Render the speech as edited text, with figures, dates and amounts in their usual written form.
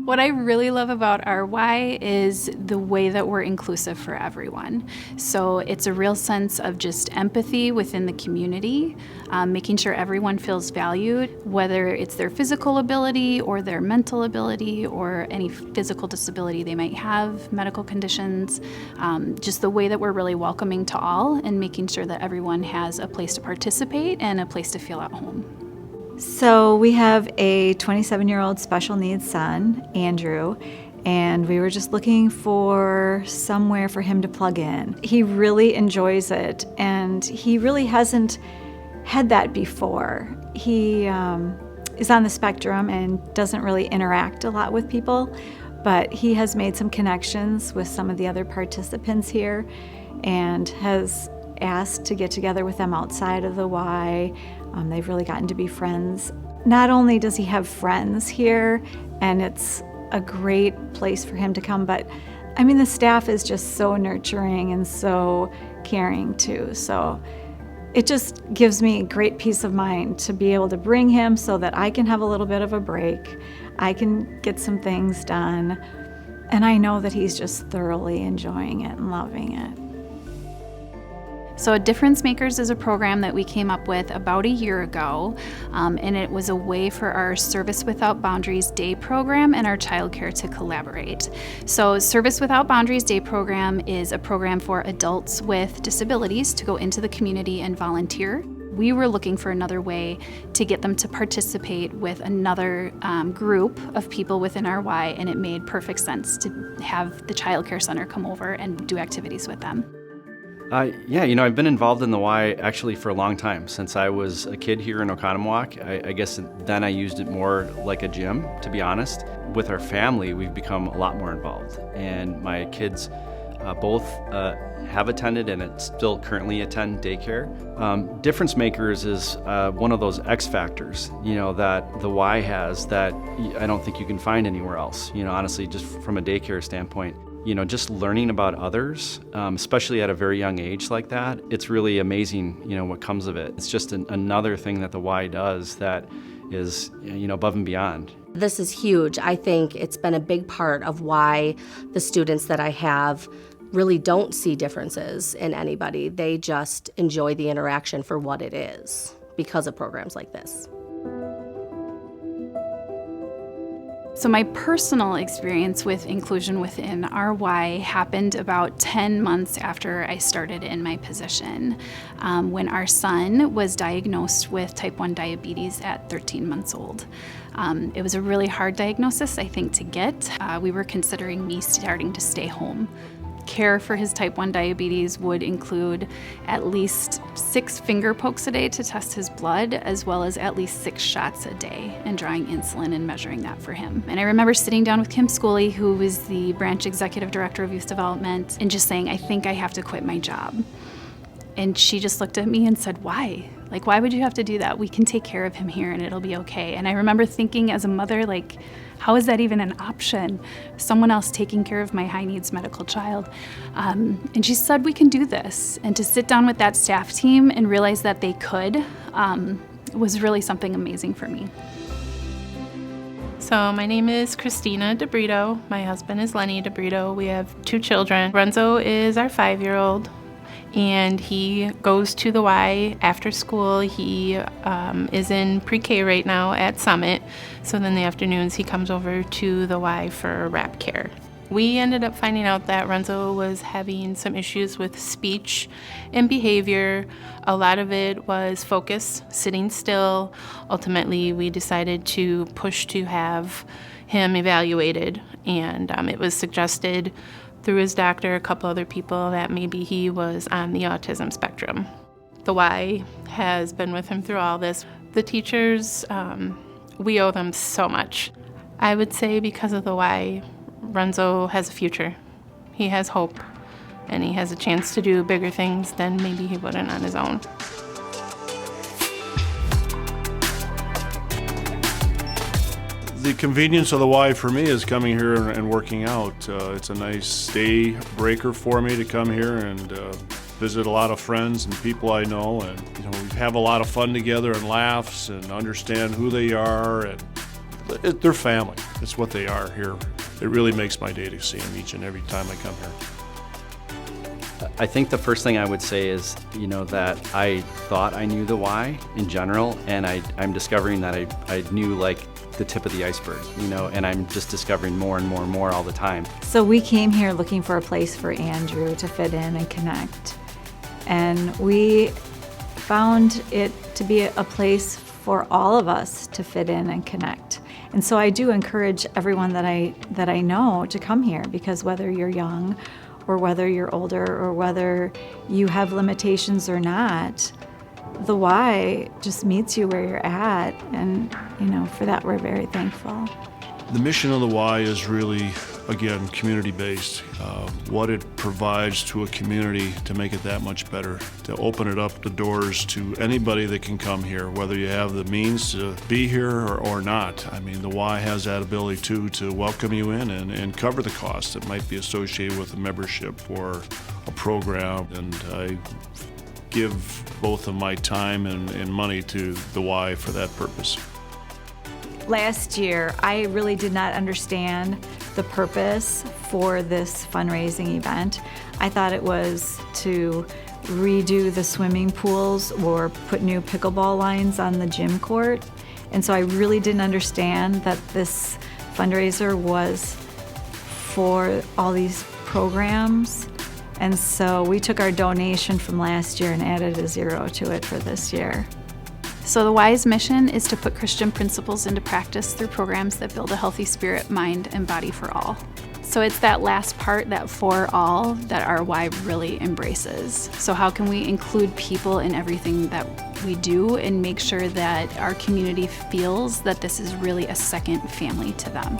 What I really love about our Y is the way that we're inclusive for everyone. So it's a real sense of just empathy within the community, making sure everyone feels valued, whether it's their physical ability or their mental ability or any physical disability they might have, medical conditions, just the way that we're really welcoming to all and making sure that everyone has a place to participate and a place to feel at home. So we have a 27-year-old special needs son, Andrew, and we were just looking for somewhere for him to plug in. He really enjoys it, and he really hasn't had that before. He is on the spectrum and doesn't really interact a lot with people, but he has made some connections with some of the other participants here and has asked to get together with them outside of the Y. They've really gotten to be friends. Not only does he have friends here, and it's a great place for him to come, but I mean, the staff is just so nurturing and so caring too. So it just gives me great peace of mind to be able to bring him so that I can have a little bit of a break. I can get some things done. And I know that he's just thoroughly enjoying it and loving it. So Difference Makers is a program that we came up with about a year ago, and it was a way for our Service Without Boundaries Day program and our childcare to collaborate. So Service Without Boundaries Day program is a program for adults with disabilities to go into the community and volunteer. We were looking for another way to get them to participate with another group of people within our Y, and it made perfect sense to have the Child Care Center come over and do activities with them. I've been involved in the Y actually for a long time, since I was a kid here in Oconomowoc. I guess then I used it more like a gym, to be honest. With our family, we've become a lot more involved, and my kids both have attended and still currently attend daycare. Difference Makers is one of those X factors, that the Y has that I don't think you can find anywhere else. Honestly, just from a daycare standpoint. Just learning about others, especially at a very young age like that, it's really amazing, what comes of it. It's just another thing that the Y does that is, above and beyond. This is huge. I think it's been a big part of why the students that I have really don't see differences in anybody. They just enjoy the interaction for what it is because of programs like this. So my personal experience with inclusion within our Y happened about 10 months after I started in my position, when our son was diagnosed with type 1 diabetes at 13 months old. It was a really hard diagnosis, I think, to get. We were considering me starting to stay home. Care for his type 1 diabetes would include at least 6 finger pokes a day to test his blood, as well as at least 6 shots a day, and drawing insulin and measuring that for him. And I remember sitting down with Kim Schooley, who was the branch executive director of youth development, and just saying, I think I have to quit my job. And she just looked at me and said, why? Why would you have to do that? We can take care of him here and it'll be okay. And I remember thinking as a mother, how is that even an option? Someone else taking care of my high needs medical child. And she said, we can do this. And to sit down with that staff team and realize that they could was really something amazing for me. So my name is Christina DeBrito. My husband is Lenny DeBrito. We have 2 children. Renzo is our 5-year-old. And he goes to the Y after school. He is in pre-K right now at Summit. So then in the afternoons he comes over to the Y for RAP care. We ended up finding out that Renzo was having some issues with speech and behavior. A lot of it was focus, sitting still. Ultimately, we decided to push to have him evaluated, and it was suggested through his doctor, a couple other people, that maybe he was on the autism spectrum. The Y has been with him through all this. The teachers, we owe them so much. I would say because of the Y, Renzo has a future. He has hope, and he has a chance to do bigger things than maybe he wouldn't on his own. The convenience of the Y for me is coming here and working out. It's a nice day breaker for me to come here and visit a lot of friends and people I know, and we have a lot of fun together and laughs and understand who they are and they're family. It's what they are here. It really makes my day to see them each and every time I come here. I think the first thing I would say is, that I thought I knew the why in general, and I'm discovering that I knew like the tip of the iceberg, and I'm just discovering more and more and more all the time. So we came here looking for a place for Andrew to fit in and connect. And we found it to be a place for all of us to fit in and connect. And so I do encourage everyone that I know to come here, because whether you're young or whether you're older or whether you have limitations or not, the Y just meets you where you're at, and for that we're very thankful. The mission of the Y is really, again, community-based. What it provides to a community to make it that much better, to open it up the doors to anybody that can come here, whether you have the means to be here or not. I mean, the Y has that ability too to welcome you in and cover the costs that might be associated with a membership or a program. And I give both of my time and money to the Y for that purpose. Last year, I really did not understand the purpose for this fundraising event. I thought it was to redo the swimming pools or put new pickleball lines on the gym court. And so I really didn't understand that this fundraiser was for all these programs. And so we took our donation from last year and added a 0 to it for this year. So the Y's mission is to put Christian principles into practice through programs that build a healthy spirit, mind, and body for all. So it's that last part, that for all, that our Y really embraces. So how can we include people in everything that we do and make sure that our community feels that this is really a second family to them?